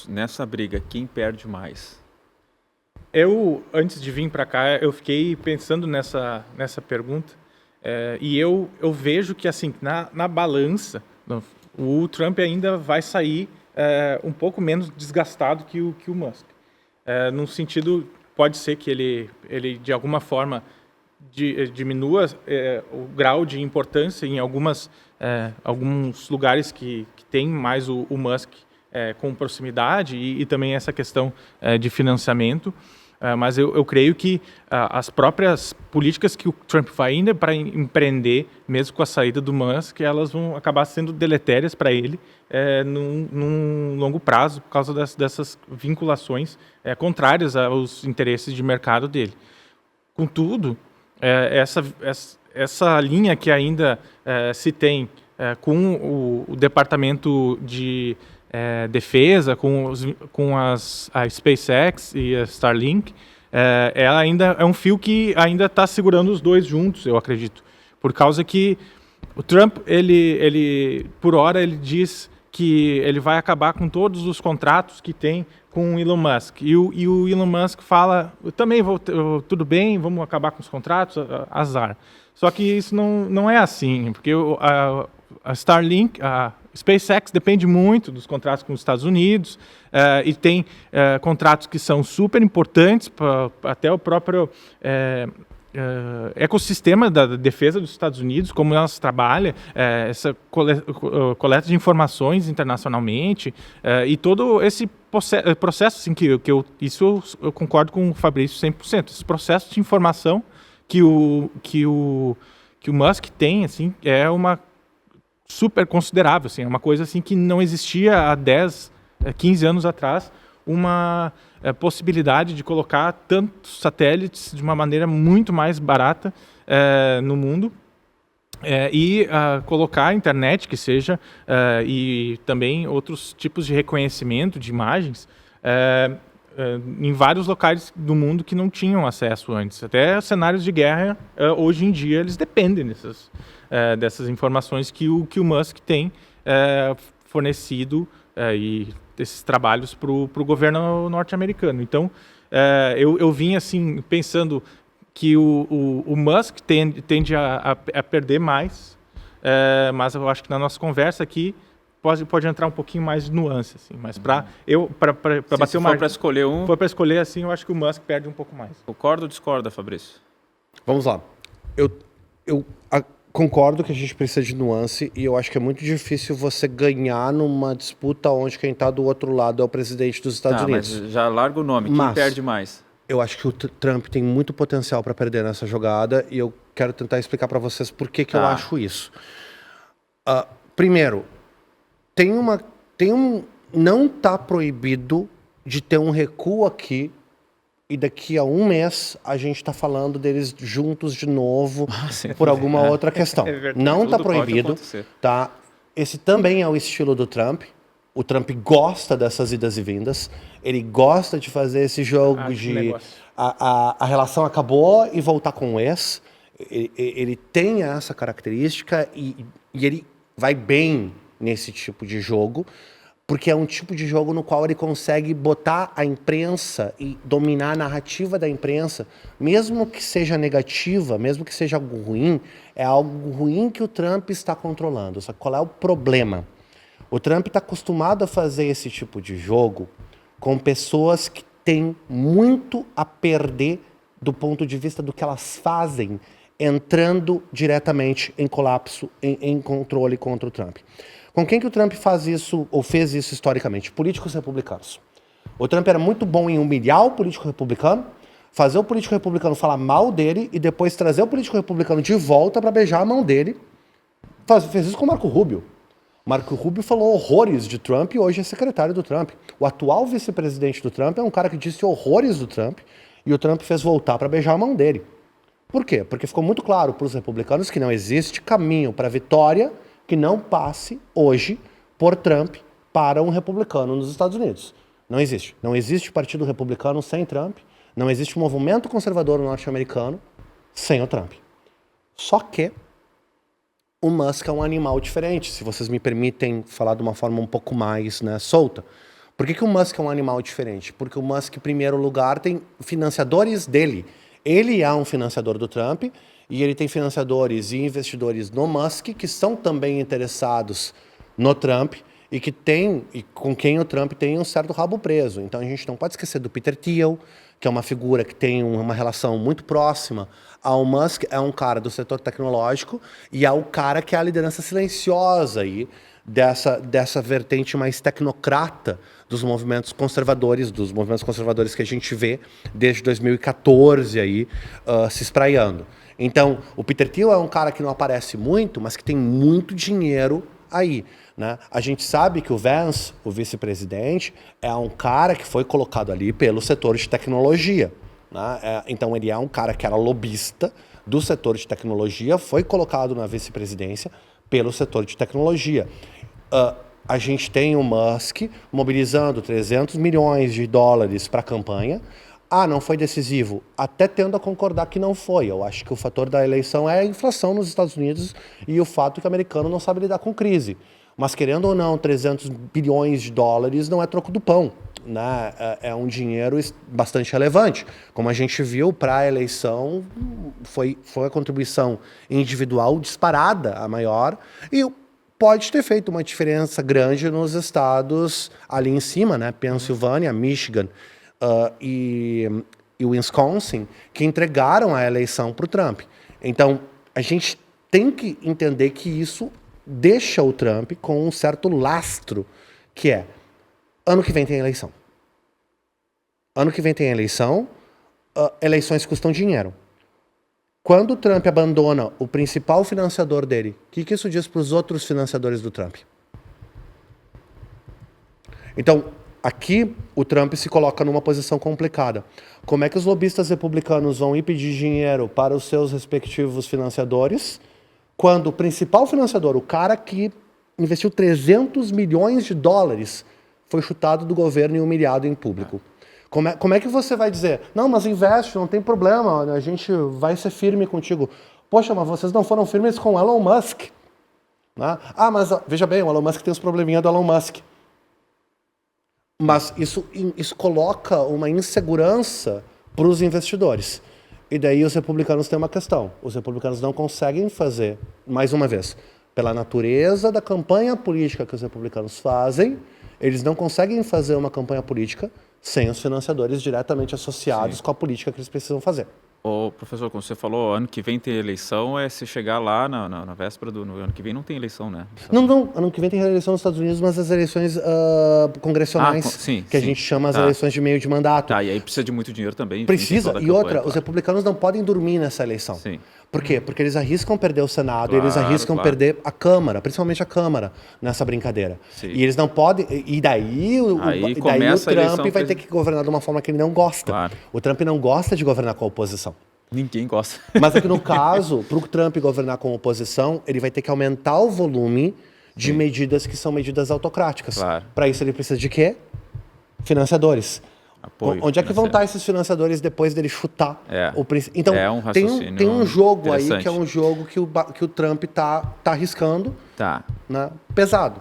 nessa briga, quem perde mais? Antes de vir para cá, eu fiquei pensando nessa pergunta, e eu vejo que, assim, na balança, o Trump ainda vai sair um pouco menos desgastado que o Musk. Num sentido, pode ser que ele de alguma forma, diminua o grau de importância em alguns lugares que tem mais o Musk com proximidade e também essa questão de financiamento. Mas eu creio que as próprias políticas que o Trump vai ainda para empreender, mesmo com a saída do Musk, elas vão acabar sendo deletérias para ele num longo prazo, por causa dessas vinculações contrárias aos interesses de mercado dele. Contudo, essa linha que ainda se tem com o Departamento de Defesa, com a SpaceX e a Starlink, ela ainda é um fio que ainda está segurando os dois juntos, eu acredito. Por causa que o Trump, por hora, ele diz que ele vai acabar com todos os contratos que tem com o Elon Musk. E o Elon Musk fala, eu também tudo bem, vamos acabar com os contratos, azar. Só que isso não é assim, porque a Starlink, a SpaceX depende muito dos contratos com os Estados Unidos e tem contratos que são super importantes para até o próprio ecossistema da defesa dos Estados Unidos, como ela trabalha, essa coleta de informações internacionalmente e todo esse processo, assim, isso eu concordo com o Fabrício 100%. Esse processo de informação que o Musk tem, assim, é uma super considerável, assim, é uma coisa assim que não existia há 10, 15 anos atrás, uma possibilidade de colocar tantos satélites de uma maneira muito mais barata no mundo e colocar a internet, que seja, e também outros tipos de reconhecimento de imagens em vários locais do mundo que não tinham acesso antes. Até cenários de guerra, hoje em dia, eles dependem dessas informações que o Musk tem fornecido e desses trabalhos para o governo norte-americano. Então, eu vim assim pensando que o Musk tende a perder mais, mas eu acho que na nossa conversa aqui pode entrar um pouquinho mais de nuance, assim. Mas para bater uma... para escolher um... For para escolher, assim, eu acho que o Musk perde um pouco mais. Concorda ou discorda, Fabrício? Vamos lá. Eu concordo que a gente precisa de nuance e eu acho que é muito difícil você ganhar numa disputa onde quem está do outro lado é o presidente dos Estados Unidos. Mas já larga o nome. Quem perde mais? Eu acho que o Trump tem muito potencial para perder nessa jogada e eu quero tentar explicar para vocês por que eu acho isso. Primeiro, não está proibido de ter um recuo aqui e daqui a um mês a gente está falando deles juntos de novo por alguma outra questão. Não está proibido, tá? Esse também é o estilo do Trump. O Trump gosta dessas idas e vindas. Ele gosta de fazer esse jogo de a relação acabou e voltar com o ex. Ele tem essa característica e ele vai bem nesse tipo de jogo, porque é um tipo de jogo no qual ele consegue botar a imprensa e dominar a narrativa da imprensa, mesmo que seja negativa, mesmo que seja algo ruim, é algo ruim que o Trump está controlando. Só que qual é o problema? O Trump está acostumado a fazer esse tipo de jogo com pessoas que têm muito a perder do ponto de vista do que elas fazem, entrando diretamente em colapso, em controle contra o Trump. Com quem que o Trump faz isso, ou fez isso historicamente? Políticos republicanos. O Trump era muito bom em humilhar o político republicano, fazer o político republicano falar mal dele e depois trazer o político republicano de volta para beijar a mão dele. Fez isso com o Marco Rubio. Marco Rubio falou horrores de Trump e hoje é secretário do Trump. O atual vice-presidente do Trump é um cara que disse horrores do Trump e o Trump fez voltar para beijar a mão dele. Por quê? Porque ficou muito claro para os republicanos que não existe caminho para a vitória que não passe hoje por Trump para um republicano nos Estados Unidos. Não existe. Não existe partido republicano sem Trump. Não existe movimento conservador norte-americano sem o Trump. Só que o Musk é um animal diferente, se vocês me permitem falar de uma forma um pouco mais, né, solta. Por que o Musk é um animal diferente? Porque o Musk, em primeiro lugar, tem financiadores dele. Ele é um financiador do Trump e ele tem financiadores e investidores no Musk que são também interessados no Trump e com quem o Trump tem um certo rabo preso. Então a gente não pode esquecer do Peter Thiel, que é uma figura que tem uma relação muito próxima ao Musk, é um cara do setor tecnológico e é o cara que é a liderança silenciosa aí dessa vertente mais tecnocrata dos movimentos conservadores que a gente vê desde 2014 aí, se espraiando. Então, o Peter Thiel é um cara que não aparece muito, mas que tem muito dinheiro aí, né? A gente sabe que o Vance, o vice-presidente, é um cara que foi colocado ali pelo setor de tecnologia, né? Então ele é um cara que era lobista do setor de tecnologia, foi colocado na vice-presidência pelo setor de tecnologia. A gente tem o Musk mobilizando 300 milhões de dólares para a campanha. Não foi decisivo. Até tendo a concordar que não foi. Eu acho que o fator da eleição é a inflação nos Estados Unidos e o fato que o americano não sabe lidar com crise. Mas, querendo ou não, 300 bilhões de dólares não é troco do pão, né? É um dinheiro bastante relevante. Como a gente viu, para a eleição, foi a contribuição individual disparada a maior e pode ter feito uma diferença grande nos estados ali em cima, né? Pensilvânia, Michigan, e Wisconsin, que entregaram a eleição para o Trump. Então, a gente tem que entender que isso deixa o Trump com um certo lastro, que é, ano que vem tem eleição. Ano que vem tem eleição, eleições custam dinheiro. Quando o Trump abandona o principal financiador dele, o que isso diz para os outros financiadores do Trump? Então, aqui, o Trump se coloca numa posição complicada. Como é que os lobistas republicanos vão ir pedir dinheiro para os seus respectivos financiadores, quando o principal financiador, o cara que investiu 300 milhões de dólares, foi chutado do governo e humilhado em público? Como é que você vai dizer, não, mas investe, não tem problema, a gente vai ser firme contigo. Poxa, mas vocês não foram firmes com Elon Musk. Né? Mas veja bem, o Elon Musk tem os probleminha do Elon Musk. Mas isso coloca uma insegurança para os investidores. E daí os republicanos têm uma questão. Os republicanos não conseguem fazer, mais uma vez, pela natureza da campanha política que os republicanos fazem, eles não conseguem fazer uma campanha política sem os financiadores diretamente associados com a política que eles precisam fazer. Professor, como você falou, ano que vem tem eleição, se chegar lá na véspera do ano que vem não tem eleição, né? Não, ano que vem tem eleição nos Estados Unidos, mas as eleições congressionais, a gente chama as eleições de meio de mandato. E aí precisa de muito dinheiro também. Precisa, e outra, os republicanos não podem dormir nessa eleição. Sim. Por quê? Porque eles arriscam perder o Senado, eles arriscam perder a Câmara, principalmente a Câmara, nessa brincadeira. Sim. E eles não podem. E daí o Trump vai ter que governar de uma forma que ele não gosta. Claro. O Trump não gosta de governar com a oposição. Ninguém gosta. Mas é que no caso, para o Trump governar com a oposição, ele vai ter que aumentar o volume de medidas que são medidas autocráticas. Claro. Para isso ele precisa de quê? Financiadores. Apoio Onde é que vão estar esses financiadores depois dele chutar o príncipe? Então, um raciocínio tem um jogo aí que é um jogo que o Trump tá arriscando, né, pesado.